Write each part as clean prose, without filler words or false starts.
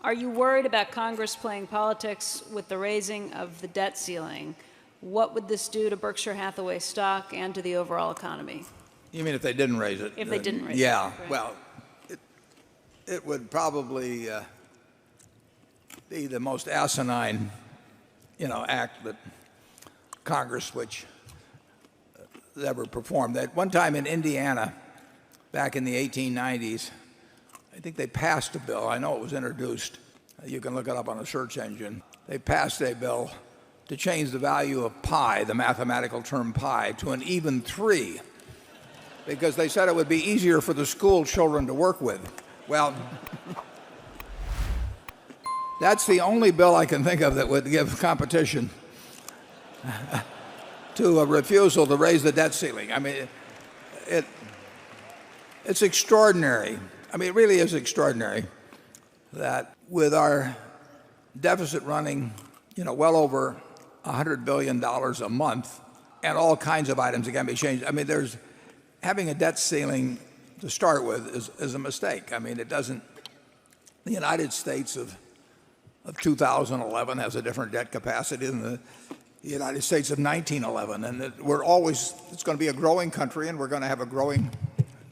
Are you worried about Congress playing politics with the raising of the debt ceiling? What would this do to Berkshire Hathaway stock and to the overall economy? You mean if they didn't raise it? If they didn't raise it. Yeah. Right. Well, it would probably be the most asinine, act that Congress which ever performed. At one time in Indiana, back in the 1890s, I think they passed a bill. I know it was introduced. You can look it up on a search engine. They passed a bill to change the value of pi, the mathematical term pi, to an even 3, because they said it would be easier for the school children to work with. Well, that's the only bill I can think of that would give competition to a refusal to raise the debt ceiling. I mean, it's extraordinary. I mean, it really is extraordinary that with our deficit running, well over $100 billion a month, and all kinds of items that can be changed. I mean, having a debt ceiling to start with is a mistake. I mean, it doesn't. The United States of 2011 has a different debt capacity than the United States of 1911, and it's going to be a growing country, and we're going to have a growing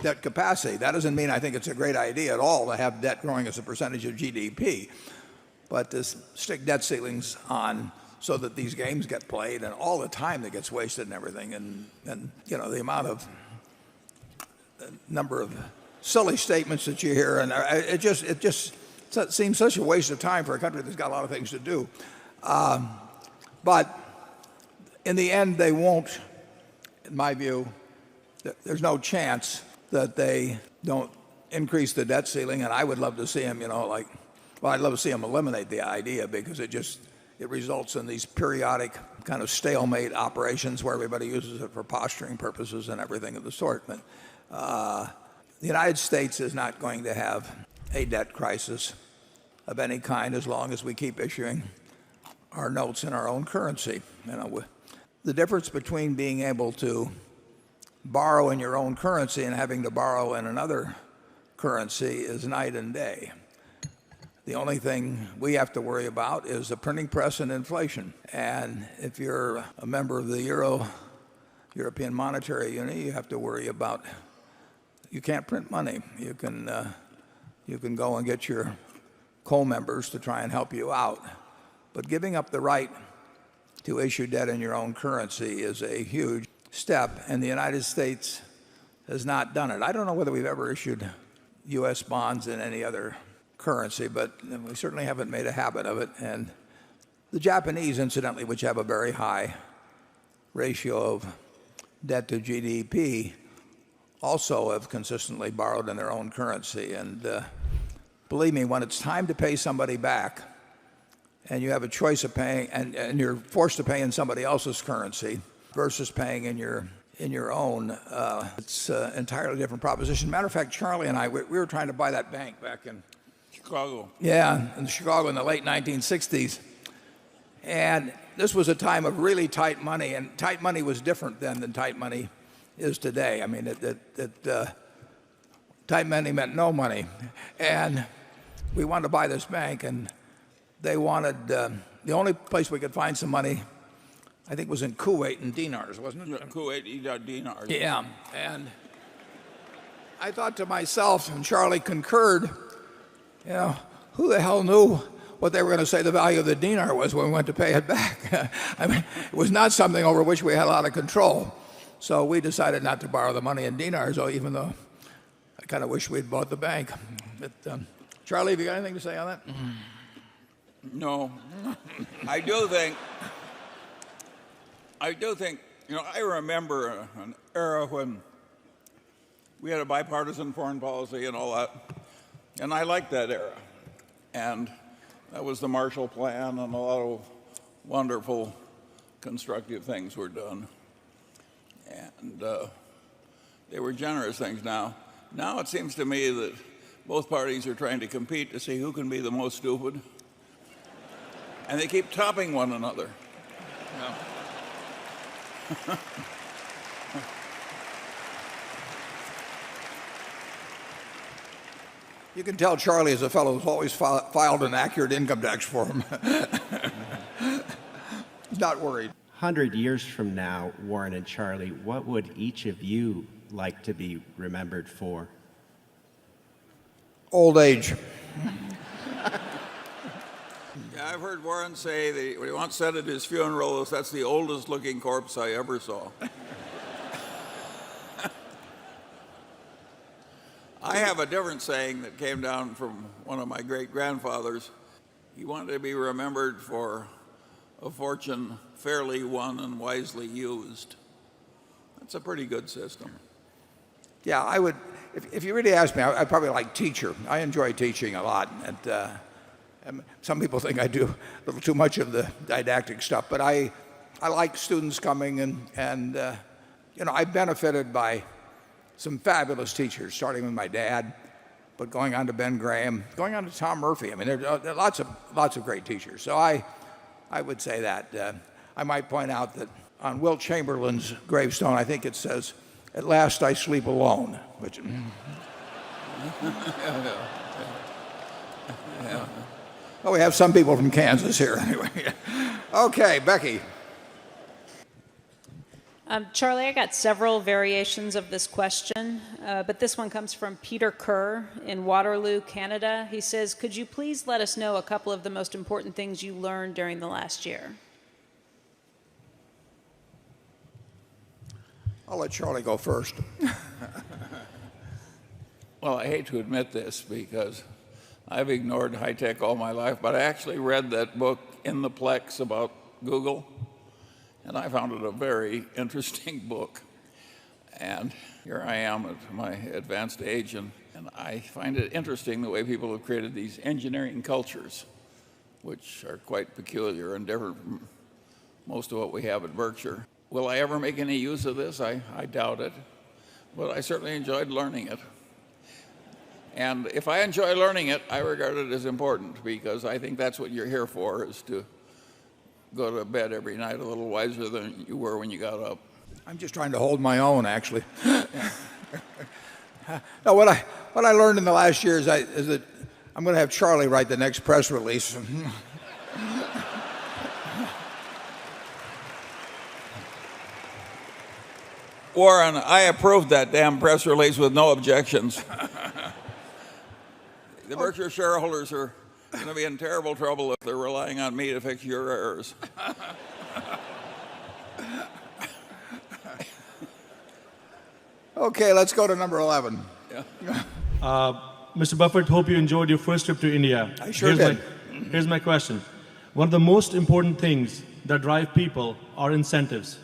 debt capacity. That doesn't mean I think it's a great idea at all to have debt growing as a percentage of GDP, but to stick debt ceilings on so that these games get played and all the time that gets wasted and everything, and the amount of number of silly statements that you hear, and it just seems such a waste of time for a country that's got a lot of things to do. But in the end, they won't, in my view. There's no chance that they don't increase the debt ceiling, and I would love to see them, I'd love to see them eliminate the idea, because it results in these periodic kind of stalemate operations where everybody uses it for posturing purposes and everything of the sort. But the United States is not going to have a debt crisis of any kind as long as we keep issuing our notes in our own currency. The difference between being able to borrow in your own currency and having to borrow in another currency is night and day. The only thing we have to worry about is the printing press and inflation. And if you're a member of the European Monetary Union, you have to worry about, you can't print money. You can go and get your co-members to try and help you out. But giving up the right to issue debt in your own currency is a huge step, and the United States has not done it. I don't know whether we've ever issued U.S. bonds in any other currency, but we certainly haven't made a habit of it. And the Japanese, incidentally, which have a very high ratio of debt to GDP, also have consistently borrowed in their own currency. And believe me, when it's time to pay somebody back, and you have a choice of paying, and you're forced to pay in somebody else's currency versus paying in your own, it's an entirely different proposition. Matter of fact, Charlie and I, we were trying to buy that bank back in Chicago. Yeah, in Chicago in the late 1960s. And this was a time of really tight money, and tight money was different then than tight money is today. I mean, tight money meant no money. And we wanted to buy this bank, and they wanted, the only place we could find some money, I think, was in Kuwait in dinars, wasn't it? Kuwait dinars. Yeah, and I thought to myself, and Charlie concurred, who the hell knew what they were going to say the value of the dinar was when we went to pay it back? I mean, it was not something over which we had a lot of control. So we decided not to borrow the money in dinars, even though I kind of wish we'd bought the bank. But, Charlie, have you got anything to say on that? No. I do think, I remember an era when we had a bipartisan foreign policy and all that. And I liked that era. And that was the Marshall Plan, and a lot of wonderful, constructive things were done. And they were generous things. Now it seems to me that both parties are trying to compete to see who can be the most stupid. And they keep topping one another. You can tell Charlie is a fellow who's always filed an accurate income tax form. He's not worried. 100 years from now, Warren and Charlie, what would each of you like to be remembered for? Old age. Yeah, I've heard Warren say that what he once said at his funeral is that's the oldest looking corpse I ever saw. I have a different saying that came down from one of my great-grandfathers. He wanted to be remembered for a fortune fairly won and wisely used. That's a pretty good system. Yeah, I would, if you really ask me, I'd probably like teacher. I enjoy teaching a lot. And some people think I do a little too much of the didactic stuff, but I like students coming and I benefited by some fabulous teachers, starting with my dad, but going on to Ben Graham, going on to Tom Murphy. I mean, there are lots of great teachers. So I would say that. I might point out that on Wilt Chamberlain's gravestone, I think it says, "At last I sleep alone," which. Well, we have some people from Kansas here anyway. Okay, Becky. Charlie, I got several variations of this question, but this one comes from Peter Kerr in Waterloo, Canada. He says, could you please let us know a couple of the most important things you learned during the last year? I'll let Charlie go first. Well, I hate to admit this because I've ignored high tech all my life, but I actually read that book In the Plex about Google, and I found it a very interesting book. And here I am at my advanced age, and I find it interesting the way people have created these engineering cultures, which are quite peculiar and different from most of what we have at Berkshire. Will I ever make any use of this? I doubt it, but I certainly enjoyed learning it. And if I enjoy learning it, I regard it as important because I think that's what you're here for, is to go to bed every night a little wiser than you were when you got up. I'm just trying to hold my own, actually. No, what I learned in the last year is that I'm going to have Charlie write the next press release. Warren, I approved that damn press release with no objections. The Berkshire shareholders are going to be in terrible trouble if they're relying on me to fix your errors. Okay, let's go to number 11. Mr. Buffett, hope you enjoyed your first trip to India. I sure did. Here's my question. One of the most important things that drive people are incentives.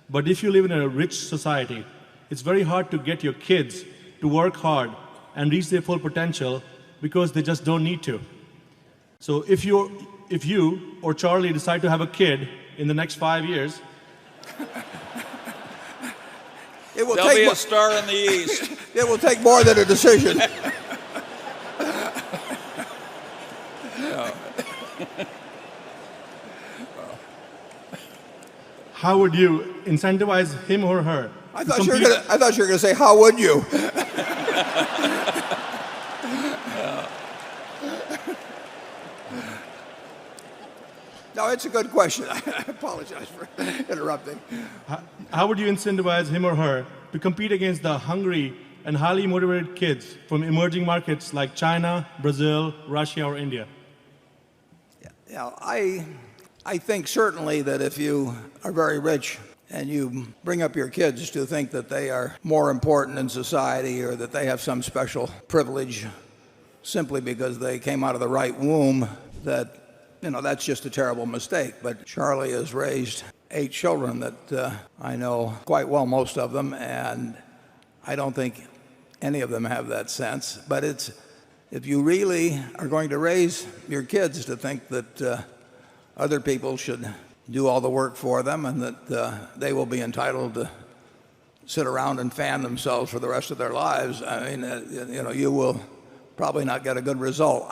But if you live in a rich society, it's very hard to get your kids to work hard and reach their full potential because they just don't need to. So if you or Charlie decide to have a kid in the next 5 years, There'll be a star in the east. It will take more than a decision. how would you incentivize him or her? I thought you were going to say, how would you? No, it's a good question. I apologize for interrupting. How would you incentivize him or her to compete against the hungry and highly motivated kids from emerging markets like China, Brazil, Russia, or India? Yeah, I think certainly that if you are very rich and you bring up your kids to think that they are more important in society or that they have some special privilege simply because they came out of the right womb, that's just a terrible mistake. But Charlie has raised 8 children that I know quite well, most of them, and I don't think any of them have that sense. But if you really are going to raise your kids to think that other people should do all the work for them and that they will be entitled to sit around and fan themselves for the rest of their lives, I mean, you will probably not get a good result.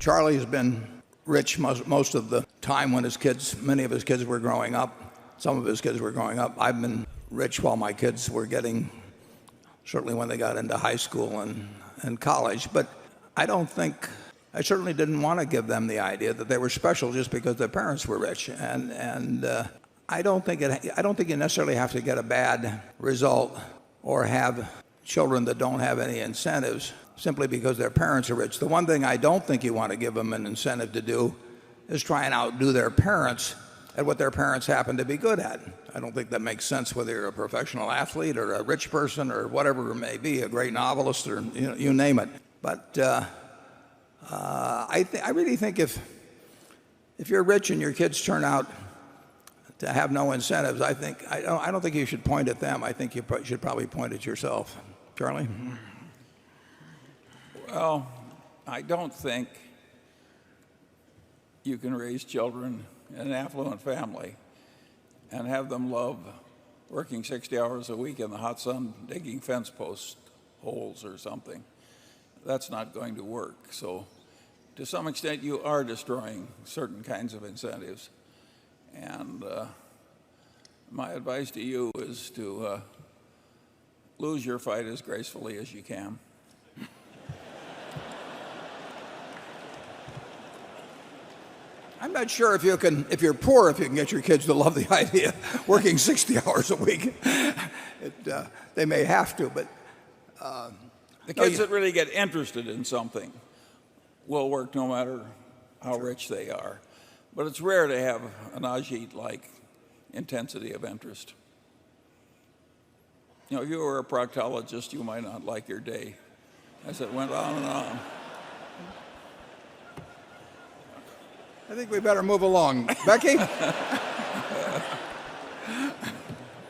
Charlie has been rich most of the time when many of his kids were growing up. Some of his kids were growing up. I've been rich while my kids were certainly when they got into high school and in college. But I don't think, I certainly didn't want to give them the idea that they were special just because their parents were rich. And I don't think you necessarily have to get a bad result or have children that don't have any incentives simply because their parents are rich. The one thing I don't think you want to give them an incentive to do is try and outdo their parents at what their parents happen to be good at. I don't think that makes sense whether you're a professional athlete or a rich person or whatever it may be, a great novelist or you name it. But I really think if you're rich and your kids turn out to have no incentives, I don't think you should point at them. I think you should probably point at yourself. Charlie? Well, I don't think you can raise children in an affluent family and have them love working 60 hours a week in the hot sun digging fence post holes or something. That's not going to work. So to some extent you are destroying certain kinds of incentives. And my advice to you is to lose your fight as gracefully as you can. I'm not sure if you're poor, if you can get your kids to love the idea of working 60 hours a week. They may have to, but the kids that really get interested in something will work no matter how rich they are. But it's rare to have an Ajit-like intensity of interest. If you were a proctologist, you might not like your day as it went on and on. I think we better move along. Becky?